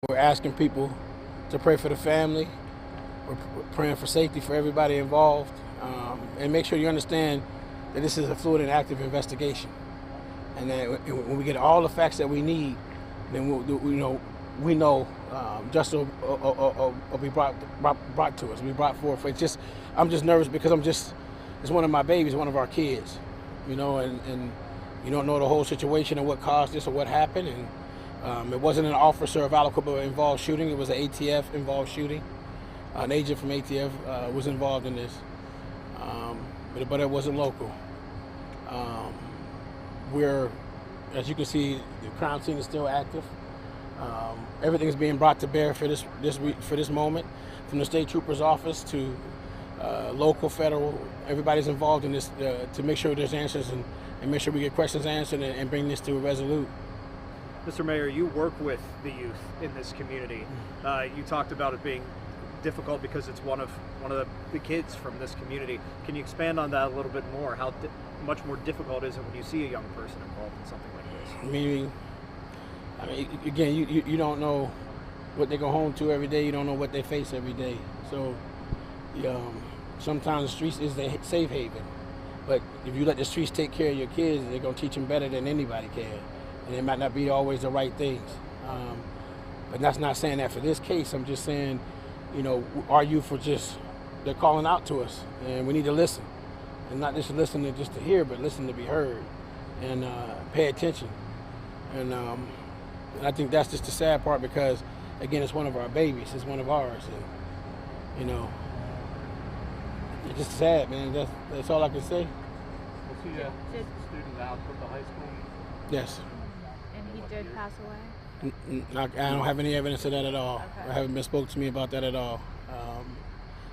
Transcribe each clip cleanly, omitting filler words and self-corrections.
We're asking people to pray for the family. We're praying for safety for everybody involved, and make sure you understand that this is a fluid and active investigation. And that when we get all the facts that we need, then we know justice will be brought to us, be brought forth. I'm just nervous because it's one of my babies, one of our kids, and you don't know the whole situation and what caused this or what happened. And it wasn't an officer of Aliquippa involved shooting; it was an ATF involved shooting. An agent from ATF was involved in this, but it wasn't local. As you can see, the crime scene is still active. Everything is being brought to bear for this moment, from the state trooper's office to local, federal. Everybody's involved in this to make sure there's answers and make sure we get questions answered and bring this to a resolute. Mr. Mayor, you work with the youth in this community. You talked about it being difficult because it's one of the kids from this community. Can you expand on that a little bit more? How much more difficult is it when you see a young person involved in something like this? I mean, again, you don't know what they go home to every day. You don't know what they face every day. So, sometimes the streets is the safe haven. But if you let the streets take care of your kids, they're gonna teach them better than anybody can. And it might not be always the right things. But that's not saying that for this case. I'm just saying, our youth they're calling out to us, and we need to listen. And not just listen just to hear, but listen to be heard, and pay attention. And I think that's just the sad part because, again, it's one of our babies. It's one of ours. And, it's just sad, man. That's all I can say. Was he a student out from the high school? Yes. And he did pass away? I don't have any evidence of that at all. Okay. I haven't been spoken to me about that at all.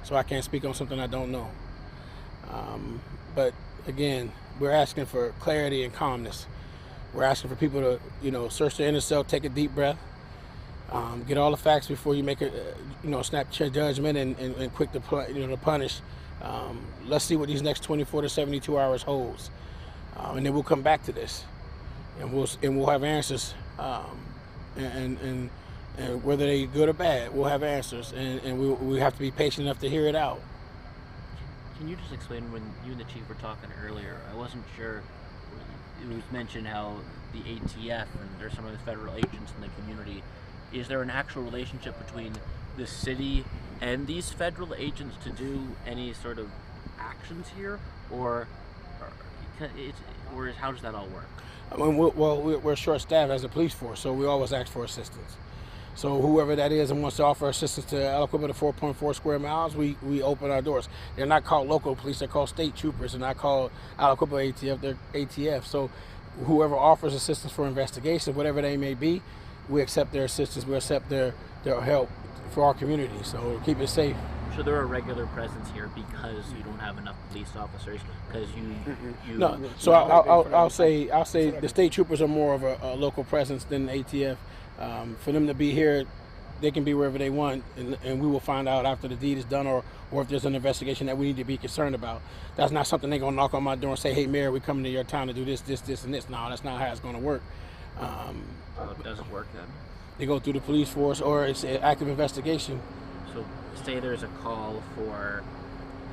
So I can't speak on something I don't know. But again, we're asking for clarity and calmness. We're asking for people to, search their inner self, take a deep breath, get all the facts before you make snap your judgment and quick to punish. Let's see what these next 24 to 72 hours holds, and then we'll come back to this, and we'll have answers. And whether they're good or bad, we'll have answers, and we have to be patient enough to hear it out. Can you just explain, when you and the chief were talking earlier, I wasn't sure, it was mentioned how the ATF and there's some of the federal agents in the community, is there an actual relationship between the city and these federal agents to do any sort of actions here, or how does that all work? I mean, we're short-staffed as a police force, so we always ask for assistance. So whoever that is and wants to offer assistance to Aliquippa, the 4.4 square miles, we open our doors. They're not called local police; they're called state troopers. They're not called Aliquippa ATF; they're ATF. So whoever offers assistance for investigation, whatever they may be, we accept their assistance. We accept their help for our community. So keep it safe. So they're a regular presence here because you don't have enough police officers. Because you. No. So I'll say the state troopers are more of a local presence than the ATF. For them to be here, they can be wherever they want, and we will find out after the deed is done, or if there's an investigation that we need to be concerned about. That's not something they're gonna knock on my door and say, "Hey, Mayor, we're coming to your town to do this, and this." No, that's not how it's gonna work. So it doesn't work then. They go through the police force, or it's an active investigation. So say there's a call for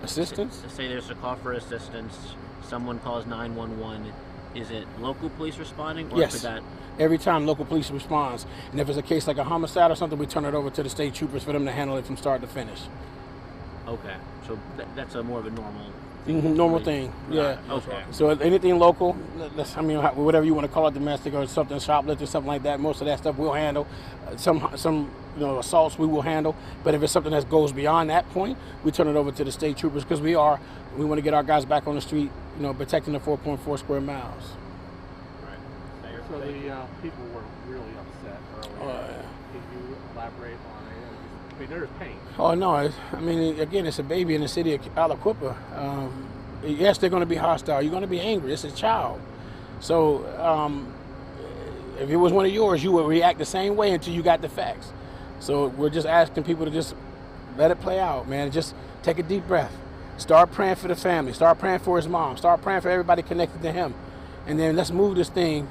Assistance? Say there's a call for assistance. Someone calls 911. Is it local police responding, or Yes. could that? Every time local police responds, and if it's a case like a homicide or something, we turn it over to the state troopers for them to handle it from start to finish. Okay, so that's a more of a normal. Normal thing, yeah. Okay. So anything local, whatever you want to call it, domestic or something, shoplift or something like that, most of that stuff we'll handle. Some assaults we will handle. But if it's something that goes beyond that point, we turn it over to the state troopers because we want to get our guys back on the street, protecting the 4.4 square miles. Right. So the people were really upset earlier. Can you elaborate on it? I mean, there's pain. Oh no! Again, it's a baby in the city of Aliquippa. Yes, they're going to be hostile. You're going to be angry. It's a child. So if it was one of yours, you would react the same way until you got the facts. So we're just asking people to just let it play out, man. Just take a deep breath. Start praying for the family. Start praying for his mom. Start praying for everybody connected to him, and then let's move this thing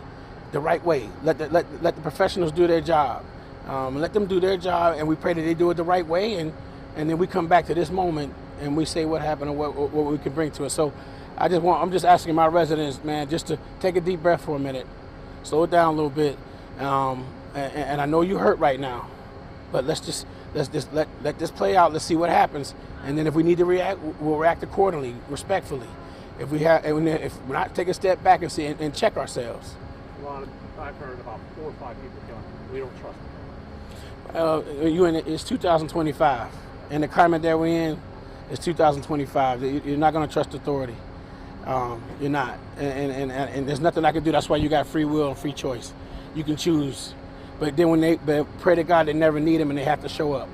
the right way. Let the professionals do their job. Let them do their job, and we pray that they do it the right way, and then we come back to this moment and we say what happened and what we can bring to it. So I'm just asking my residents, man, just to take a deep breath for a minute, slow it down a little bit, and I know you're hurt right now, but let's just let this play out. Let's see what happens, and then if we need to react, we'll react accordingly, respectfully. If we not, take a step back and see and check ourselves. I've heard about 4 or 5 people killed. We don't trust them. It's 2025, and the climate that we're in is 2025. You're not going to trust authority. You're not, and there's nothing I can do. That's why you got free will and free choice. You can choose, but then when they pray to God, they never need Him, and they have to show up,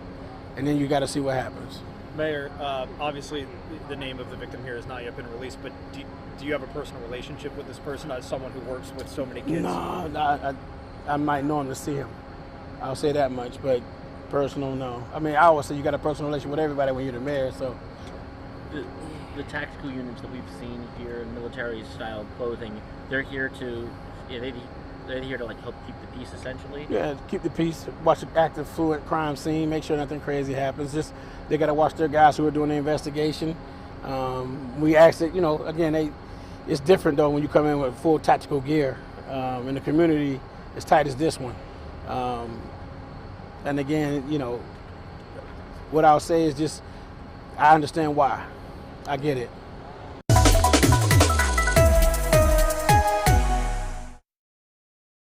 and then you got to see what happens. Mayor, obviously the name of the victim here has not yet been released, but do you have a personal relationship with this person as someone who works with so many kids? No, I might know him to see him. I'll say that much, but personal, no. I mean, I always say you got a personal relationship with everybody when you're the mayor, so. The tactical units that we've seen here in military-style clothing, they're here to, they're here to like help keep the peace, essentially. Yeah, keep the peace. Watch an active, fluid crime scene. Make sure nothing crazy happens. Just they got to watch their guys who are doing the investigation. We ask that, again, it's different though when you come in with full tactical gear in the community as tight as this one. And again, what I'll say is just I understand why. I get it.